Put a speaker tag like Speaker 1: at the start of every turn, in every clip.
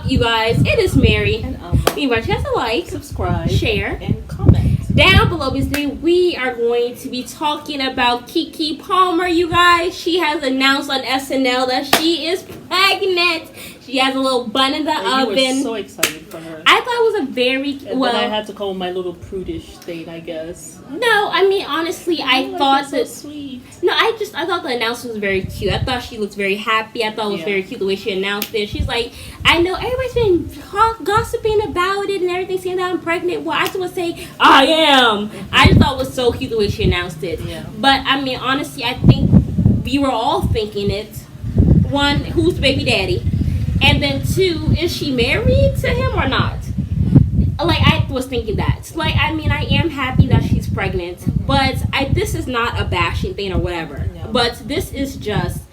Speaker 1: up, you guys? It is Mary.
Speaker 2: And
Speaker 1: Meanwhile, you guys to like,
Speaker 2: subscribe,
Speaker 1: share,
Speaker 2: and comment
Speaker 1: down below. Because today we are going to be talking about Keke Palmer, you guys. She has announced on SNL that she is pregnant. She has a little bun in the oven.
Speaker 2: You were so excited for her.
Speaker 1: I thought it was a very
Speaker 2: and then I had to call my little prudish thing, I guess.
Speaker 1: No, I mean honestly, I thought that.
Speaker 2: So sweet.
Speaker 1: No, I thought the announcement was very cute. I thought she looked very happy. I thought it was very cute the way she announced it. She's like, I know everybody's been gossiping about it and everything, saying that I'm pregnant. Well, I just want to say I am. I just thought it was so cute the way she announced it.
Speaker 2: Yeah.
Speaker 1: But I mean, honestly, I think we were all thinking it. One, who's the baby daddy? And then two, is she married to him or not? Like, I was thinking that. Like, I mean, I am happy that she's pregnant, but this is not a bashing thing or whatever.
Speaker 2: No.
Speaker 1: But this is just,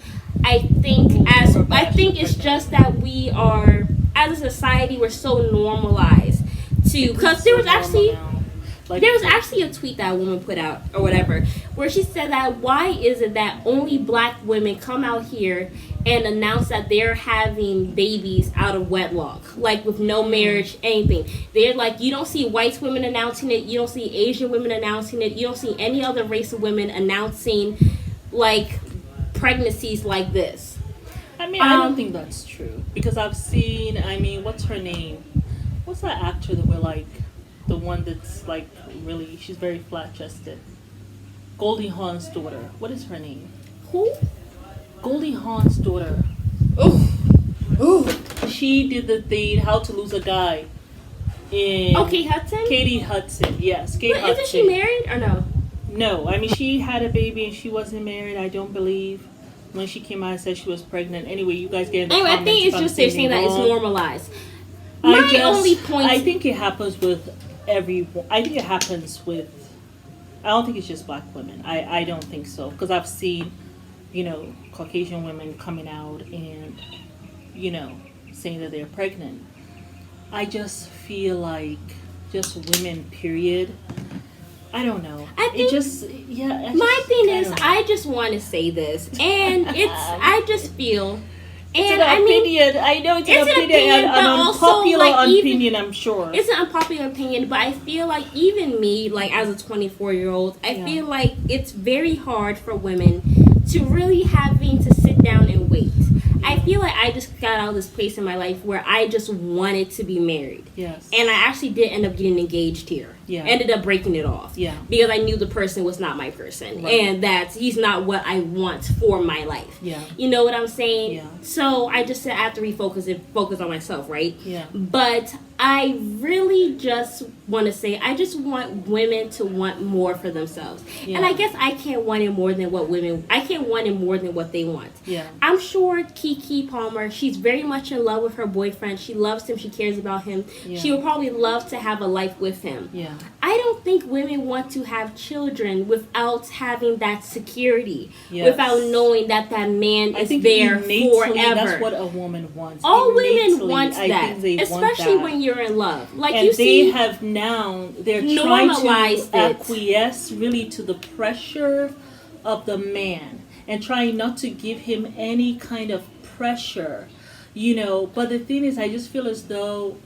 Speaker 1: I think it's just that we are, as a society, we're so normalized to, because there was actually a tweet that a woman put out or whatever, where she said that why is it that only black women come out here and announce that they're having babies out of wedlock, like with no marriage, anything. They're like, you don't see white women announcing it, you don't see Asian women announcing it, you don't see any other race of women announcing like pregnancies like this.
Speaker 2: I mean, I don't think that's true, because I've seen, I mean, what's her name? What's that actor that we're like, the one that's like really, she's very flat-chested. Goldie Hawn's daughter. What is her name?
Speaker 1: Who?
Speaker 2: Goldie Hawn's daughter.
Speaker 1: Ooh.
Speaker 2: She did the thing, How to Lose a Guy.
Speaker 1: Kate Hudson?
Speaker 2: Katie Hudson, yes. Kate Hudson.
Speaker 1: Isn't she married or no?
Speaker 2: No, I mean, she had a baby and she wasn't married, I don't believe. When she came out and said she was pregnant. Anyway, you guys get in the comments.
Speaker 1: I think it's just they're saying that it's normalized.
Speaker 2: I think it happens with everyone. I think it happens with, I don't think it's just black women. I don't think so. Because I've seen, Caucasian women coming out and, saying that they're pregnant. I just feel like just women, period. I don't know.
Speaker 1: I just want to say this, and I just feel,
Speaker 2: and opinion. I know it's an opinion, an unpopular opinion. I'm sure
Speaker 1: it's an unpopular opinion, but I feel like even me, like as a 24-year-old, I feel like it's very hard for women to really having to sit down and wait. I feel like I just got out of this place in my life where I just wanted to be married.
Speaker 2: Yes.
Speaker 1: And I actually did end up getting engaged here.
Speaker 2: Yeah.
Speaker 1: Ended up breaking it off.
Speaker 2: Yeah.
Speaker 1: Because I knew the person was not my person.
Speaker 2: Right.
Speaker 1: And that he's not what I want for my life.
Speaker 2: Yeah.
Speaker 1: You know what I'm saying?
Speaker 2: Yeah.
Speaker 1: So I just said I have to refocus and focus on myself, right?
Speaker 2: Yeah.
Speaker 1: But I really just want to say I just want women to want more for themselves. Yeah. And I guess I can't want it more than what they want.
Speaker 2: Yeah.
Speaker 1: I'm sure Keke Palmer, she's very much in love with her boyfriend. She loves him. She cares about him.
Speaker 2: Yeah.
Speaker 1: She would probably love to have a life with him.
Speaker 2: Yeah.
Speaker 1: I don't think women want to have children without having that security,
Speaker 2: yes.
Speaker 1: without knowing that man is there forever.
Speaker 2: That's what a woman wants.
Speaker 1: All women want that, especially
Speaker 2: want that.
Speaker 1: When you're in love. Like
Speaker 2: and
Speaker 1: you see,
Speaker 2: have now they're
Speaker 1: normalized
Speaker 2: trying to acquiesce really to the pressure of the man and trying not to give him any kind of pressure, But the thing is, I just feel as though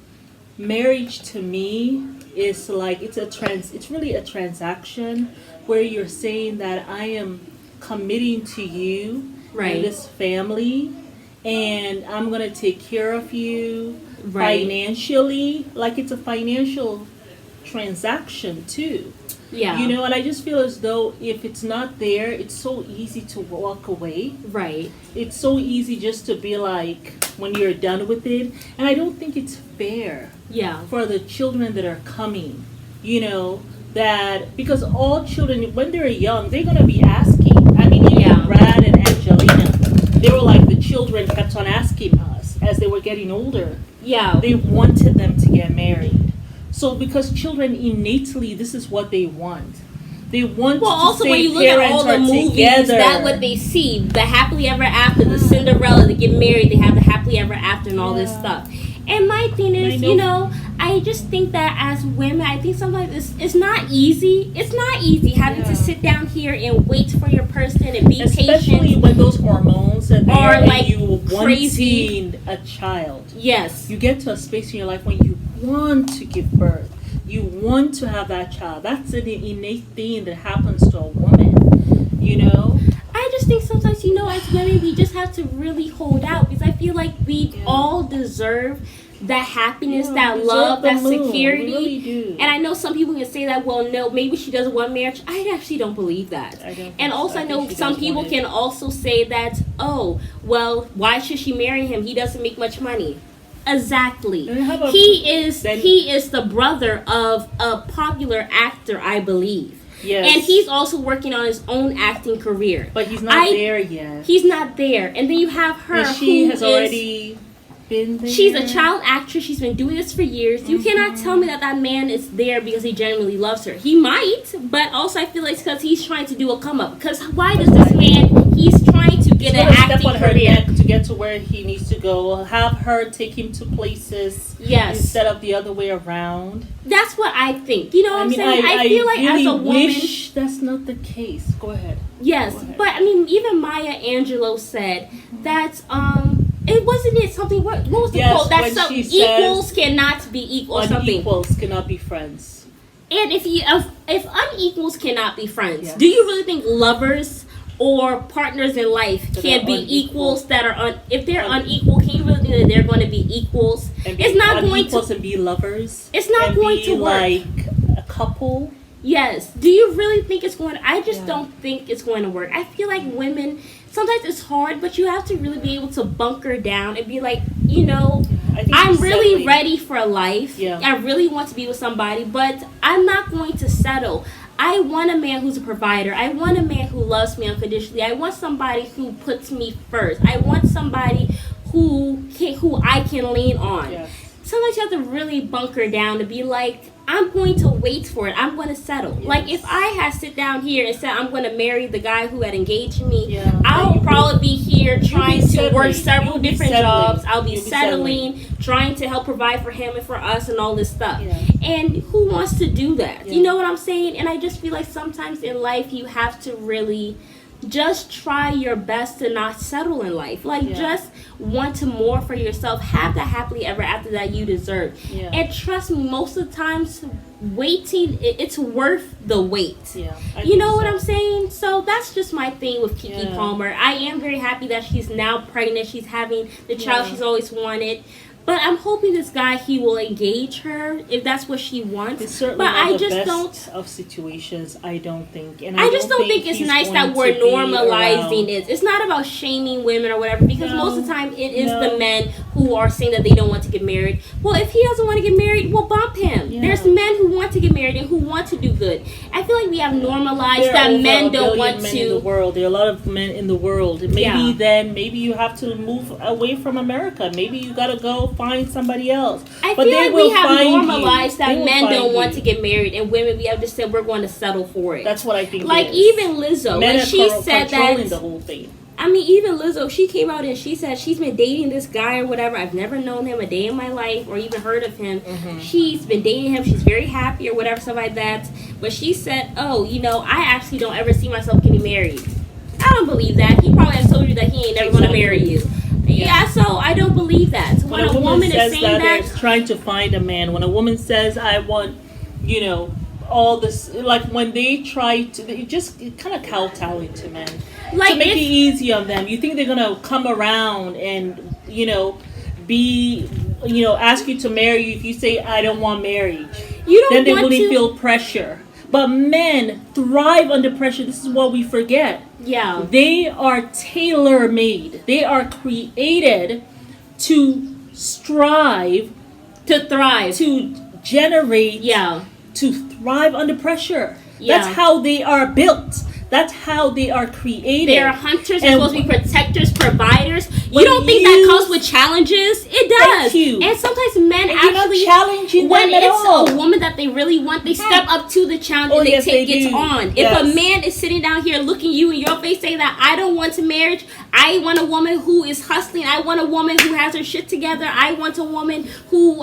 Speaker 2: marriage to me is like it's really a transaction where you're saying that I am committing to you and this family, and I'm gonna take care of you financially. Like it's a financial transaction too.
Speaker 1: Yeah.
Speaker 2: And I just feel as though if it's not there, it's so easy to walk away. Right. It's so easy just to be like, when you're done with it. And I don't think it's fair. Yeah. For the children that are coming, that, because all children, when they're young, they're going to be asking. I mean, even Brad and Angelina, they were like, the children kept on asking us as they were getting older. Yeah. They wanted them to get married. So because children innately, this is what they want. They want to
Speaker 1: also
Speaker 2: say
Speaker 1: when you look at all the movies,
Speaker 2: together.
Speaker 1: That's what they see. The happily ever after, the Cinderella, they get married, they have the happily ever after and all this stuff. And my thing is, I I just think that as women, I think sometimes it's not easy. It's not easy having to sit down here and wait for your person and be patient.
Speaker 2: Especially when those hormones are like you crazy. Wanting a child.
Speaker 1: Yes.
Speaker 2: You get to a space in your life when you want to give birth. You want to have that child. That's an innate thing that happens to a woman, you know?
Speaker 1: I just think sometimes, as women, we just have to really hold out because I feel like we all deserve that happiness, that love, that security.
Speaker 2: We really do.
Speaker 1: And I know some people can say that, well, no, maybe she doesn't want marriage. I actually don't believe that. And also I know some people can also say that, oh, well, why should she marry him? He doesn't make much money. Exactly. He is the brother of a popular actor, I believe. Yes. And he's also working on his own acting career.
Speaker 2: But he's not there yet.
Speaker 1: He's not there. And then you have her
Speaker 2: she has already been there.
Speaker 1: She's a child actress. She's been doing this for years. Mm-hmm. You cannot tell me that man is there because he genuinely loves her. He might, but also I feel like it's because he's trying to do a come up. Because why does this man, he's trying to get an acting
Speaker 2: step on her
Speaker 1: career
Speaker 2: neck to get to where he needs to go. Have her take him to places instead of the other way around.
Speaker 1: That's what I think. You know what I'm saying? I feel like
Speaker 2: really
Speaker 1: as a woman,
Speaker 2: wish that's not the case. Go ahead.
Speaker 1: Yes, go ahead. But I mean, even Maya Angelou said that it wasn't something. What was the quote? That some equals cannot be equal. Something
Speaker 2: unequals cannot be friends.
Speaker 1: And if unequals cannot be friends, do you really think lovers or partners in life can be equals that are if they're unequal? Can you really think that they're going to be equals?
Speaker 2: It's not going to be lovers.
Speaker 1: It's not going to work.
Speaker 2: Like a couple.
Speaker 1: Yes. Do you really think it's going to... I just don't think it's going to work. I feel like women, sometimes it's hard, but you have to really be able to bunker down and be like, I'm really ready for life. Yeah. I really want to be with somebody, but I'm not going to settle. I want a man who's a provider. I want a man who loves me unconditionally. I want somebody who puts me first. I want somebody who I can lean on. Yes. Sometimes you have to really bunker down to be like, I'm going to wait for it. I'm going to settle. Yes. Like if I had sit down here and said I'm going to marry the guy who had engaged me, I'll probably be here trying to work several different jobs. I'll be settling, trying to help provide for him and for us and all this stuff. Yeah. And who wants to do that? Yeah. You know what I'm saying? And I just feel like sometimes in life you have to really just try your best to not settle in life. Just want to more for yourself. Have that happily ever after that you deserve. Yeah. And trust me, most of the times waiting, it's worth the wait. Yeah, you know what I'm saying? So that's just my thing with Keke Palmer. I am very happy that she's now pregnant. She's having the child she's always wanted. But I'm hoping this guy, he will engage her if that's what she wants.
Speaker 2: It's certainly
Speaker 1: but
Speaker 2: not
Speaker 1: I just
Speaker 2: the best
Speaker 1: don't
Speaker 2: of situations. I don't think. And
Speaker 1: I just don't think it's nice that we're normalizing it. It's not about shaming women or whatever, because most of the time it is the men who are saying that they don't want to get married. Well, if he doesn't want to get married, well, bump him. Yeah. There's men who want to get married and who want to do good. I feel like we have normalized that men don't want
Speaker 2: men
Speaker 1: to.
Speaker 2: In the world. There are a lot of men in the world. Maybe you have to move away from America. Maybe you got to go find somebody else.
Speaker 1: I feel like we have normalized that men don't want to get married, and women, we have just said we're going to settle for it.
Speaker 2: That's what I think.
Speaker 1: Like even Lizzo,
Speaker 2: men
Speaker 1: when she said that,
Speaker 2: the whole thing.
Speaker 1: I mean, even Lizzo, she came out and she said she's been dating this guy or whatever. I've never known him a day in my life or even heard of him. Mm-hmm. She's been dating him. She's very happy or whatever, stuff like that. But she said, I actually don't ever see myself getting married. I don't believe that. He probably has told you that he ain't never going to marry you. Yeah, so I don't believe that. So when a woman is saying that,
Speaker 2: trying to find a man. When a woman says, I want, all this, like when they try to, they just kind of kowtowing to men. Like to make it easy on them. You think they're going to come around and, ask you to marry you if you say, I don't want marriage. Then they wouldn't feel pressure. But men thrive under pressure. This is what we forget.
Speaker 1: Yeah.
Speaker 2: They are tailor-made. They are created to strive.
Speaker 1: To thrive.
Speaker 2: To generate.
Speaker 1: Yeah.
Speaker 2: To thrive under pressure. Yeah. That's how they are built. That's how they are created.
Speaker 1: They are hunters. They're supposed to be protectors, providers. You don't think that comes with challenges? It does.
Speaker 2: cute.
Speaker 1: And sometimes men
Speaker 2: and
Speaker 1: actually
Speaker 2: you're not challenging
Speaker 1: when
Speaker 2: them at
Speaker 1: it's
Speaker 2: all.
Speaker 1: a woman that they really want, they step up to the challenge and they take it on.
Speaker 2: Yes.
Speaker 1: If a man is sitting down here looking you in your face saying that I don't want a marriage, I want a woman who is hustling, I want a woman who has her shit together, I want a woman who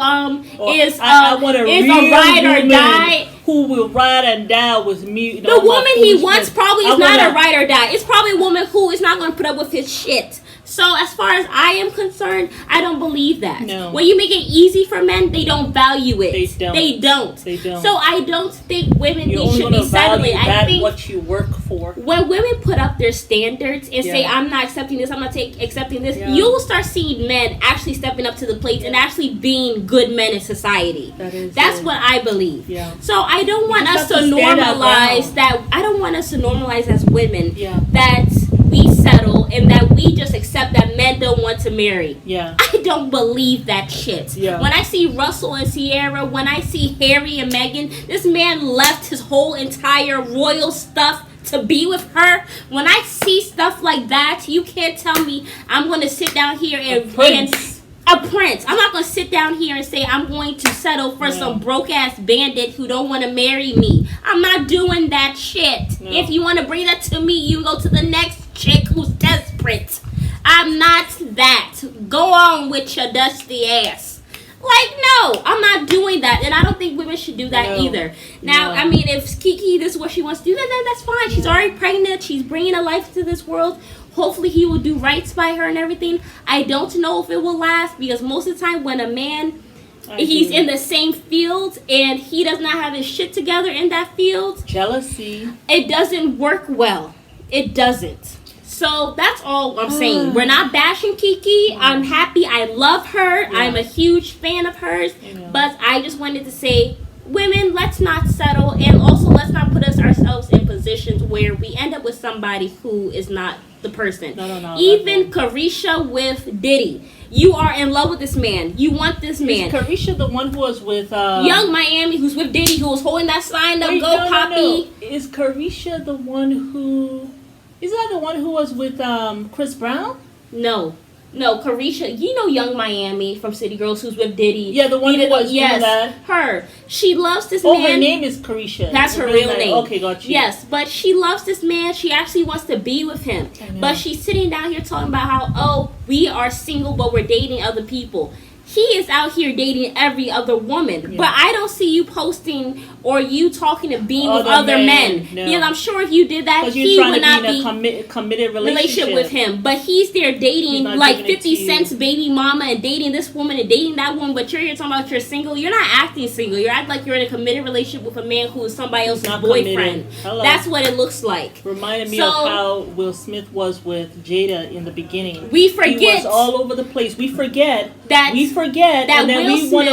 Speaker 1: is a ride or die.
Speaker 2: Who will ride and die with me?
Speaker 1: The woman he wants probably is not a ride or die. It's probably a woman who is not going to put up with his shit. So as far as I am concerned, I don't believe that.
Speaker 2: No.
Speaker 1: When you make it easy for men, they don't value it.
Speaker 2: They don't.
Speaker 1: So I don't think women should be settling. I think
Speaker 2: what you work for.
Speaker 1: When women put up their standards and say, I'm not accepting this, I'm not accepting this, you will start seeing men actually stepping up to the plate and actually being good men in society. That's what I believe.
Speaker 2: Yeah.
Speaker 1: So I don't want us to normalize that. I don't want us to normalize as women that we settle and that we just accept that men don't want to marry.
Speaker 2: Yeah.
Speaker 1: I don't believe that shit.
Speaker 2: Yeah.
Speaker 1: When I see Russell and Sierra, when I see Harry and Meghan, this man left his whole entire royal stuff to be with her. When I see stuff like that, you can't tell me I'm going to sit down here and a prince. I'm not going to sit down here and say I'm going to settle for some broke-ass bandit who don't want to marry me. I'm not doing that shit. No. If you want to bring that to me, you go to the next chick who's desperate. I'm not that. Go on with your dusty ass. Like, no, I'm not doing that. And I don't think women should do that either. Now, I mean, if Keke, this is what she wants to do, then that's fine. She's already pregnant. She's bringing a life to this world. Hopefully he will do rights by her and everything. I don't know if it will last because most of the time when a man, he's in the same field and he does not have his shit together in that field.
Speaker 2: Jealousy.
Speaker 1: It doesn't work well. It doesn't. So that's all I'm saying. We're not bashing Keke. I'm happy. I love her. Yeah. I'm a huge fan of hers. But I just wanted to say, women, let's not settle. And also let's not put ourselves in positions where we end up with somebody who is not the person.
Speaker 2: No,
Speaker 1: even Carisha with Diddy. You are in love with this man. You want this man.
Speaker 2: Is Carisha the one who was with
Speaker 1: Young Miami, who's with Diddy, who was holding that sign up, Poppy.
Speaker 2: No. Is Carisha the one who... Is that the one who was with Chris Brown?
Speaker 1: No, Carisha. You know Young Miami from City Girls, who's with Diddy.
Speaker 2: Yeah, the one who was doing that.
Speaker 1: Her. She loves this man.
Speaker 2: Oh, her name is Carisha.
Speaker 1: That's her real name.
Speaker 2: Okay, got you.
Speaker 1: Yes, but she loves this man. She actually wants to be with him. But she's sitting down here talking about how, we are single, but we're dating other people. He is out here dating every other woman. But I don't see you posting or you talking and being with other men.
Speaker 2: No.
Speaker 1: Because I'm sure if you did that, he would not be
Speaker 2: in a committed relationship
Speaker 1: with him. But he's there dating like 50 Cent's baby mama and dating this woman and dating that woman. But you're here talking about you're single. You're not acting single. You're acting like you're in a committed relationship with a man who is somebody else's boyfriend. That's what it looks like.
Speaker 2: Reminded me of how Will Smith was with Jada in the beginning.
Speaker 1: We forget.
Speaker 2: He was all over the place. We forget that and then we want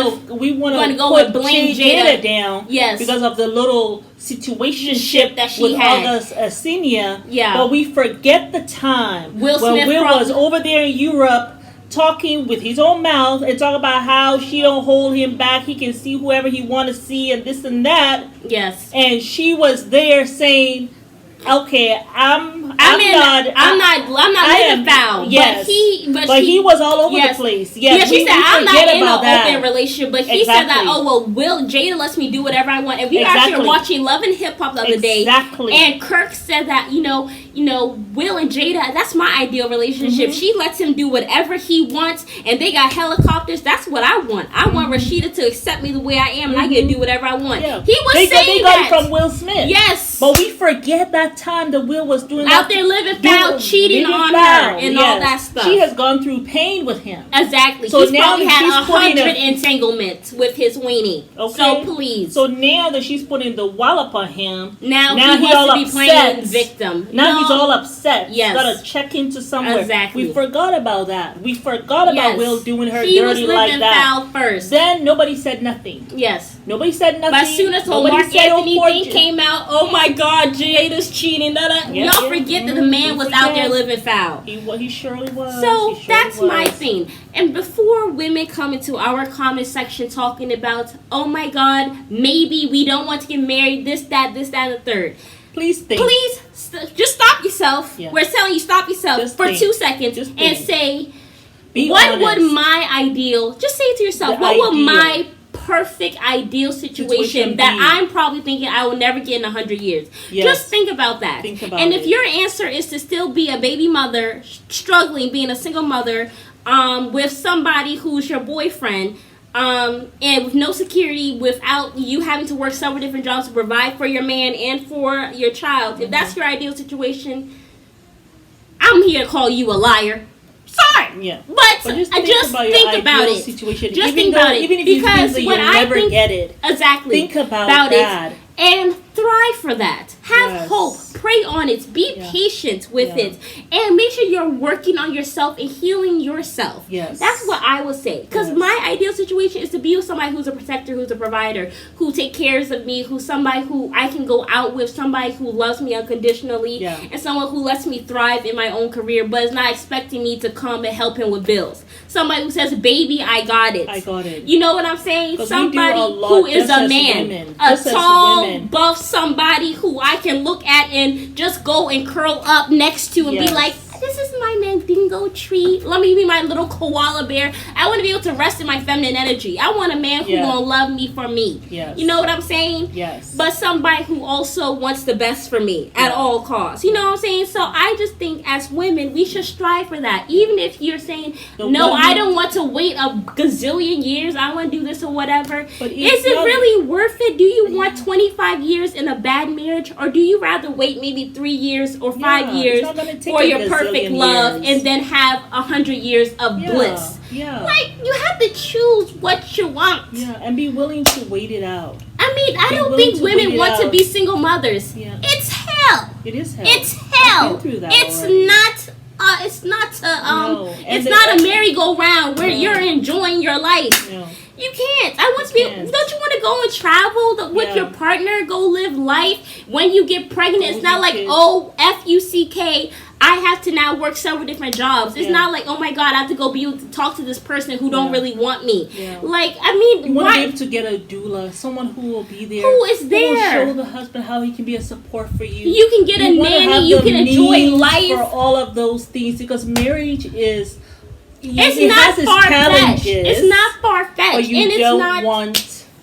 Speaker 2: to go and blame Jada down.
Speaker 1: Yes.
Speaker 2: Because of the little situationship
Speaker 1: that she
Speaker 2: with
Speaker 1: had.
Speaker 2: August Alsina.
Speaker 1: Yeah.
Speaker 2: But we forget the time
Speaker 1: Will
Speaker 2: was over there in Europe talking with his own mouth and talk about how she don't hold him back. He can see whoever he want to see and this and that.
Speaker 1: Yes.
Speaker 2: And she was there saying, okay, I'm not living foul.
Speaker 1: Yes. But
Speaker 2: he was all over the place.
Speaker 1: Yes, she said I'm not in an open relationship. But he said that, Jada lets me do whatever I want. And we actually were watching Love and Hip Hop the other day. And Kirk said that, Will and Jada, that's my ideal relationship. She lets him do whatever he wants and they got helicopters. That's what I want. I want Rashida to accept me the way I am and I get to do whatever I want. Yeah. He was saying
Speaker 2: they got it from Will Smith.
Speaker 1: Yes.
Speaker 2: But we forget that time that Will was doing
Speaker 1: out there living foul, cheating on her and all that stuff.
Speaker 2: She has gone through pain with him.
Speaker 1: Exactly. So he's probably had 100 entanglements with his weenie. Okay. So please.
Speaker 2: So now that she's putting the wallop on him,
Speaker 1: now he wants to be playing victim.
Speaker 2: Now he's all upset.
Speaker 1: Yes.
Speaker 2: He's got to check into somewhere.
Speaker 1: Exactly.
Speaker 2: We forgot about that. We forgot about Will doing her
Speaker 1: he
Speaker 2: dirty like that. He was living
Speaker 1: foul first.
Speaker 2: Then nobody said nothing.
Speaker 1: Yes.
Speaker 2: Nobody said nothing.
Speaker 1: But as soon as the Mark Anthony thing came out, oh my God, Jada's cheating. Y'all forget that the man was out there living foul.
Speaker 2: He surely was.
Speaker 1: So that's my thing. And before women come into our comment section talking about, oh my God, maybe we don't want to get married, this, that, and the third.
Speaker 2: Please think.
Speaker 1: Just stop yourself. Yeah. We're telling you, stop yourself for 2 seconds and say, what would my ideal, just say to yourself, what would my perfect ideal situation that I'm probably thinking I will never get in 100 years? Just think about that. And if your answer is to still be a baby mother, struggling, being a single mother, with somebody who's your boyfriend, and with no security, without you having to work several different jobs to provide for your man and for your child, if that's your ideal situation, I'm here to call you a liar. Sorry, but just think about it.
Speaker 2: Situation.
Speaker 1: Just think about it,
Speaker 2: even if
Speaker 1: because
Speaker 2: you
Speaker 1: when I
Speaker 2: never
Speaker 1: think
Speaker 2: get it,
Speaker 1: exactly,
Speaker 2: think about that.
Speaker 1: it and thrive for that. Have hope. Pray on it. Be patient with it, and make sure you're working on yourself and healing yourself. That's what I would say. Because my ideal situation is to be with somebody who's a protector, who's a provider, who take cares of me, who's somebody who I can go out with, somebody who loves me unconditionally, and someone who lets me thrive in my own career, but is not expecting me to come and help him with bills. Somebody who says, "Baby, I got it."
Speaker 2: I got it.
Speaker 1: You know what I'm saying? Somebody who is a man, a tall, buff, somebody who I can look at and just go and curl up next to and be like, "This is my Mandingo tree. Let me be my little koala bear." I want to be able to rest in my feminine energy. I want a man who gonna love me for me. You know what I'm saying? But somebody who also wants the best for me at all costs. You know what I'm saying? So I just think as women, we should strive for that. Even if you're saying, "No, I don't want to wait a gazillion years. I want to do this or whatever." But is it really worth it? Do you want 25 years in a bad marriage, or do you rather wait maybe 3 years or 5 years for your perfect love and then have 100 years of bliss? Like, you have to choose what you want.
Speaker 2: And be willing to wait it out.
Speaker 1: I mean, I don't think women want to be single mothers. It's hell.
Speaker 2: It is hell.
Speaker 1: It's hell.
Speaker 2: I've been through that
Speaker 1: it's
Speaker 2: already.
Speaker 1: not. It's not a merry-go-round where you're enjoying your life. You can't. I want to be. Don't you want to go and travel with your partner? Go live life. When you get pregnant, it's not like, oh, F-U-C-K. I have to now work several different jobs. It's not like, oh my God, I have to go be able to talk to this person who don't really want me. Like, I mean,
Speaker 2: you want to be able to get a doula, someone who will be there,
Speaker 1: who is there,
Speaker 2: who will show the husband how he can be a support for you.
Speaker 1: You can get a nanny. You can enjoy life
Speaker 2: for all of those things, because marriage is.
Speaker 1: It's not far-fetched. It's not far-fetched.
Speaker 2: Or you don't want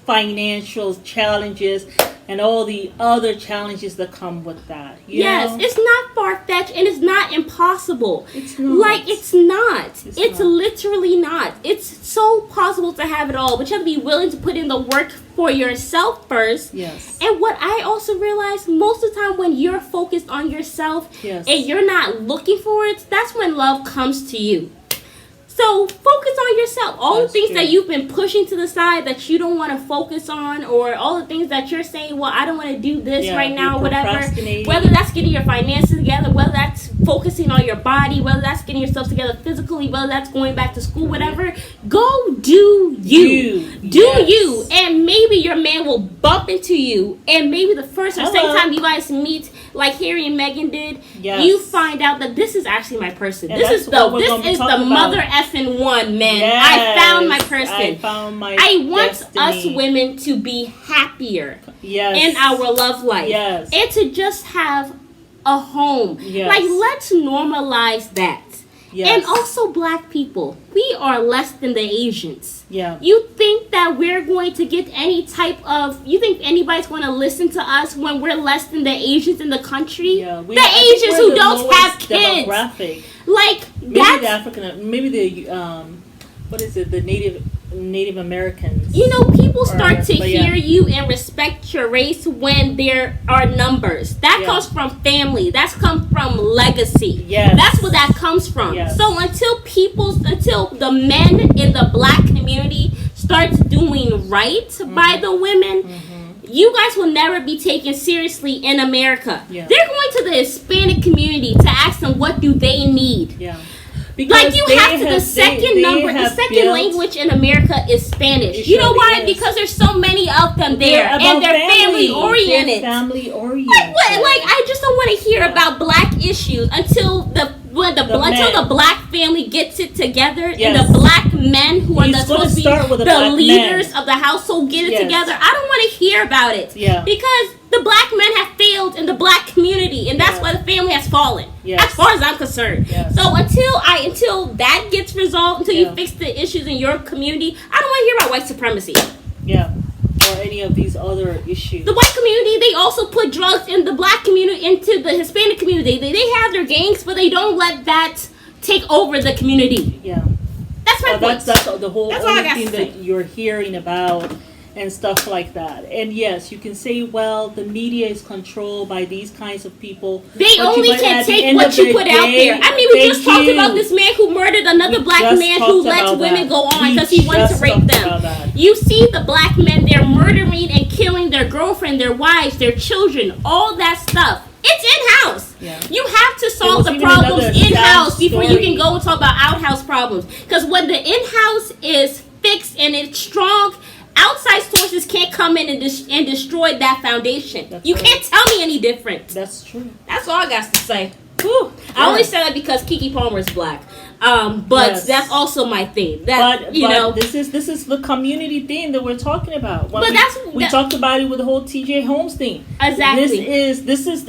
Speaker 2: financial challenges and all the other challenges that come with that. You know?
Speaker 1: It's not far-fetched and it's not impossible.
Speaker 2: It's not.
Speaker 1: Like, it's not. It's literally not. It's so possible to have it all, but you have to be willing to put in the work for yourself first. And what I also realized, most of the time when you're focused on yourself and you're not looking for it, that's when love comes to you. So focus on yourself. All the things that you've been pushing to the side that you don't want to focus on, or all the things that you're saying, well, I don't want to do this right now, whatever. Whether that's getting your finances together, whether that's focusing on your body, whether that's getting yourself together physically, whether that's going back to school, whatever. Go do you. Do you. And maybe your man will bump into you. And maybe the first or second time you guys meet, like Harry and Meghan did, you find out that this is actually my person. And this is the mother effing one, man. I found my person. I want us women to be happier in our love life. And to just have a home. Like, let's normalize that. And also, black people, we are less than the Asians. You think that we're going to get any type of... You think anybody's going to listen to us when we're less than the Asians in the country? The Asians who don't have kids. Like,
Speaker 2: maybe the African... Maybe the... what is it? The Native Americans.
Speaker 1: You know, people start to hear you and respect your race when there are numbers. That comes from family. That's come from legacy. That's where that comes from. So until the men in the black community starts doing right by the women, you guys will never be taken seriously in America. They're going to the Hispanic community to ask them what do they need. Because the second language in America is Spanish. You know why? Because there's so many of them there, and they're family oriented. Like, I just don't want to hear about black issues until the black family gets it together, and the black men who are supposed to be the leaders of the household get it together. I don't want to hear about it because the black men have failed in the black community, and that's why the family has fallen. As far as I'm concerned. So until that gets resolved, until you fix the issues in your community, I don't want hear about white supremacy.
Speaker 2: Yeah. Or any of these other issues.
Speaker 1: The white community, they also put drugs in the black community, into the Hispanic community. They have their gangs, but they don't let that take over the community.
Speaker 2: Yeah.
Speaker 1: That's my point.
Speaker 2: That's the whole only thing that you're hearing about and stuff like that. And yes, you can say, well, the media is controlled by these kinds of people.
Speaker 1: They only can take what you put out there. I mean, we just talked about this man who murdered another black man who lets women go on because he wanted to rape them. You see the black men, they're murdering and killing their girlfriend, their wives, their children, all that stuff. It's in-house. Yeah. You have to solve the problems in-house before you can go and talk about out-house problems. Because when the in-house is fixed and it's strong, outside sources can't come in and destroy that foundation. You can't tell me any different.
Speaker 2: That's true.
Speaker 1: That's all I got to say. Whew. I only said that because Keke Palmer is black. But that's also my thing. That you know,
Speaker 2: this is the community thing that we're talking about. We talked about it with the whole TJ Holmes thing.
Speaker 1: Exactly.
Speaker 2: This is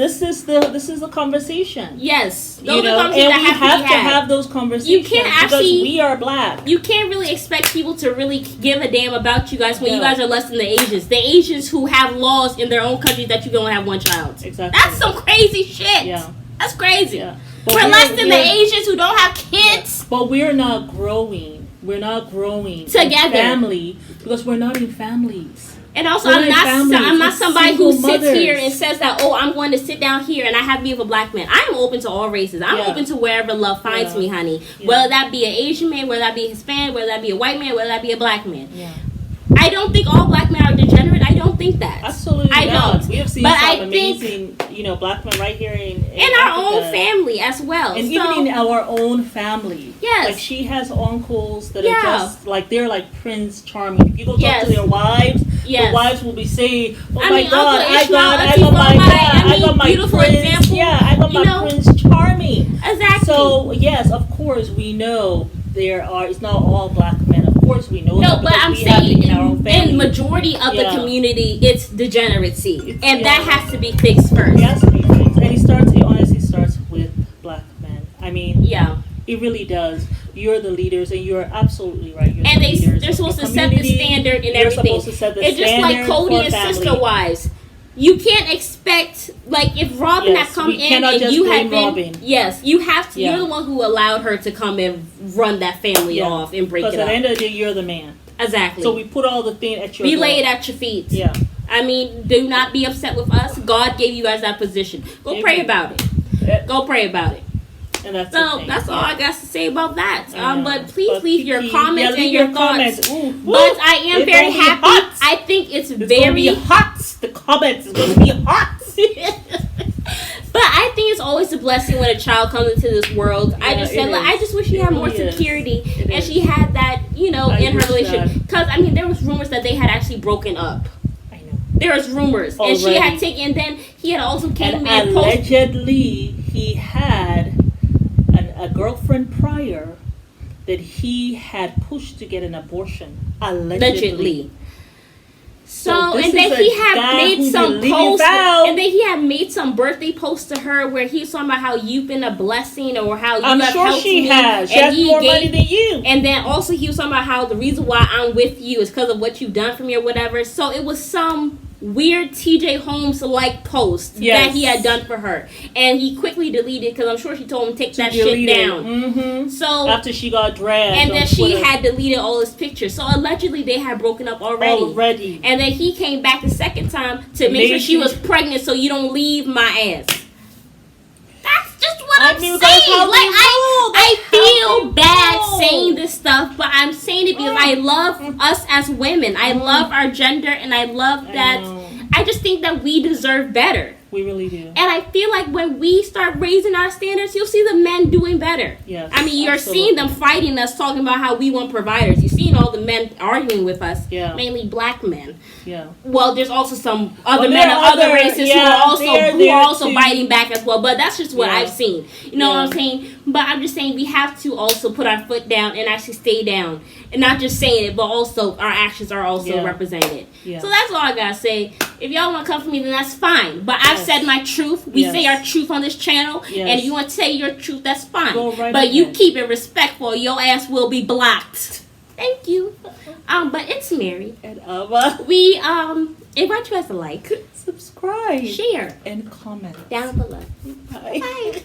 Speaker 2: the conversation.
Speaker 1: Yes,
Speaker 2: and we have to have those conversations.
Speaker 1: You can't actually,
Speaker 2: because we are black.
Speaker 1: You can't really expect people to really give a damn about you guys when you guys are less than the Asians. The Asians who have laws in their own country that you can only have one child. Exactly. That's some crazy shit. Yeah. That's crazy. Yeah. We're less than the Asians who don't have kids.
Speaker 2: But we're not growing. We're not growing
Speaker 1: together.
Speaker 2: Family, because we're not in families.
Speaker 1: And also, I'm not somebody who sits here and says that, oh, I'm going to sit down here and I have to be with a black man. I am open to all races. I'm open to wherever love finds me, honey. Yeah. Whether that be an Asian man, whether that be a Hispanic, whether that be a white man, whether that be a black man. Yeah. I don't think all black men are degenerate. I don't think that.
Speaker 2: Absolutely
Speaker 1: I
Speaker 2: not.
Speaker 1: don't.
Speaker 2: We have seen some amazing, black men right here in
Speaker 1: our own family as well.
Speaker 2: And even in our own family.
Speaker 1: Yes.
Speaker 2: Like she has uncles that are just like, they're like Prince Charming. If you go talk to their wives, the wives will be saying, oh my God, I got my beautiful Prince, example. Yeah, I got my Prince Charming.
Speaker 1: Exactly.
Speaker 2: So yes, of course we know it's not all black men. Of course we know that.
Speaker 1: No, but I'm saying in majority of the community, it's degeneracy. And that has to be fixed first.
Speaker 2: It has to be fixed. And it honestly starts with black men. I mean, it really does. You're the leaders, and you're absolutely right.
Speaker 1: They're supposed to set the standard and everything. It's just like Cody and Sister Wives. You can't expect, like, if Robin had come in and you had been... Robin. Yes, you have to. You're the one who allowed her to come and run that family off and break it up.
Speaker 2: Because at the end of the day, you're the man.
Speaker 1: Exactly.
Speaker 2: So we put all the thing at your door.
Speaker 1: Lay it at your feet. Yeah. I mean, do not be upset with us. God gave you guys that position. Go pray about it. Go pray about it.
Speaker 2: And that's
Speaker 1: all I got to say about that. But please leave your comments and your thoughts. But I am very happy. Hot. I think it's very
Speaker 2: hot. The comments is going to be hot.
Speaker 1: But I think it's always a blessing when a child comes into this world. I just wish she had more security and she had that, in her relationship. Because there was rumors that they had actually broken up.
Speaker 2: I know.
Speaker 1: There was rumors, and she had taken. Then he had also came and
Speaker 2: allegedly he had a girlfriend prior that he had pushed to get an abortion. Allegedly.
Speaker 1: So and then he had made some posts, and then he had made some birthday posts to her where he was talking about how you've been a blessing or how you have helped me.
Speaker 2: She has more money than you.
Speaker 1: And then also he was talking about how the reason why I'm with you is because of what you've done for me or whatever. So it was some weird TJ Holmes like post that he had done for her, and he quickly deleted because I'm sure she told him to take that shit down.
Speaker 2: Mm-hmm.
Speaker 1: So
Speaker 2: after she got dragged,
Speaker 1: and then she had deleted all his pictures. So allegedly they had broken up already. And then he came back the second time to make sure she was pregnant, so you don't leave my ass. That's just what I'm saying. I feel bad saying this stuff, but I'm saying it because I love us as women. I love our gender, and I love that. I just think that we deserve better.
Speaker 2: We really do.
Speaker 1: And I feel like when we start raising our standards, you'll see the men doing better.
Speaker 2: Yes,
Speaker 1: you're seeing them fighting us, talking about how we want providers. You're seeing all the men arguing with us, mainly black men.
Speaker 2: Yeah.
Speaker 1: Well, there's also some other men of other races who are also biting back as well. But that's just what I've seen. You know what I'm saying? But I'm just saying we have to also put our foot down and actually stay down. And not just saying it, but also our actions are also represented. Yeah. So that's all I gotta say. If y'all want to come for me, then that's fine. But I've said my truth. We say our truth on this channel. Yes. And if you want to say your truth, that's fine. But you keep it respectful. Your ass will be blocked. Thank you. But Mary.
Speaker 2: And Alma.
Speaker 1: We invite you guys to like,
Speaker 2: subscribe,
Speaker 1: share,
Speaker 2: and comment
Speaker 1: down below.
Speaker 2: Bye.
Speaker 1: Bye.